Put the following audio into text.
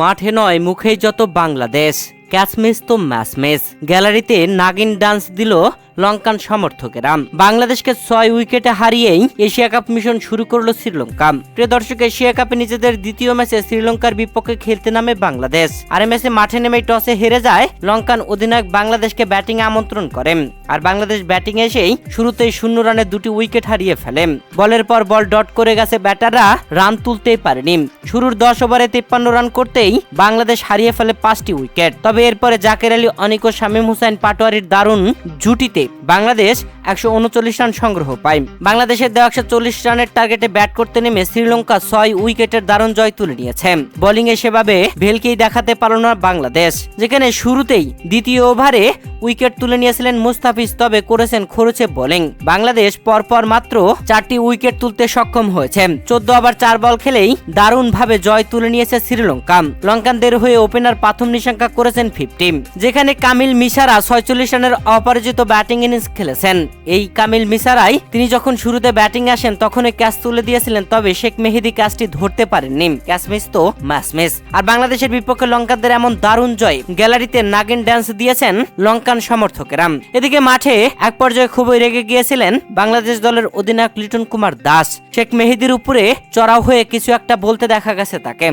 মাঠে নয় মুখেই যত বাংলাদেশ, ক্যাচ মিস তো ম্যাচ মিস। গ্যালারিতে নাগিন ডান্স দিল লঙ্কান সমর্থকেরা। বাংলাদেশকে 6 উইকেটে হারিয়েই এশিয়া কাপ মিশন শুরু করলো শ্রীলঙ্কা। প্রিয় দর্শক, এশিয়া কাপে নিজেদের দ্বিতীয় ম্যাচে শ্রীলঙ্কার বিপক্ষে খেলতে নামে বাংলাদেশ। আর এই ম্যাচে মাঠে নেমেই টসে হেরে যায় লঙ্কান অধিনায়ক বাংলাদেশকে ব্যাটিং আমন্ত্রণ করেন। আর বাংলাদেশ ব্যাটিং এসেই শুরুতেই 0 রানে 2টি উইকেট হারিয়ে ফেলে। বলের পর বল ডট করে গেছে ব্যাটাররা, রান তুলতেই পারেনি। শুরুর 10 ওভারে 53 রান করতেই বাংলাদেশ হারিয়ে ফেলে 5টি উইকেট। তবে এরপরে জাকের আলী অনিক ও শামীম হোসেন পাটোয়ারির দারুণ জুটিতে বাংলাদেশ 139 রান সংগ্রহ পায়। বাংলাদেশের দেওয়া 140 রানের টার্গেটে ব্যাট করতে নেমে শ্রীলঙ্কা 6 উইকেটের দারুণ জয় তুলে নিয়েছে। বোলিং এ সেভাবে ভেলকেই দেখাতে পারল না বাংলাদেশ, যেখানে শুরুতেই দ্বিতীয় ওভারে উইকেট তুলে নিয়েছিলেন মুস্তাফিজ, তবে করেছেন খরচে বোলিং। বাংলাদেশ পরপর মাত্র 4টি উইকেট তুলতে সক্ষম হয়েছে। 14 ওভার 4 বল খেলেই দারুণ ভাবে জয় তুলে নিয়েছে শ্রীলঙ্কা। লঙ্কানদের হয়ে ওপেনার প্রথম নিশাঙ্কা করেছেন 50, যেখানে কামিল মিশারা 46 রানের অপরাজিত ব্যাটিং ইনিংস খেলেছেন। এই কামিল মিশারাই তিনি যখন শুরুতে ব্যাটিং আসেন তখনই ক্যাচ তুলে দিয়েছিলেন, তবে শেখ মেহেদী ক্যাচটি ধরতে পারেননি। ক্যাচ মিস তো ম্যাচ মিস। আর বাংলাদেশের বিপক্ষে লঙ্কানদের এমন দারুণ জয় গ্যালারিতে নাগিন ডান্স দিয়েছেন লঙ্কান সমর্থকেরা। এদিকে মাঠে এক পর্যায়ে খুবই রেগে গিয়েছিলেন বাংলাদেশ দলের অধিনায়ক লিটন কুমার দাস। শেখ মেহেদীর উপরে চড়াও হয়ে কিছু একটা বলতে দেখা গেছে তাকে।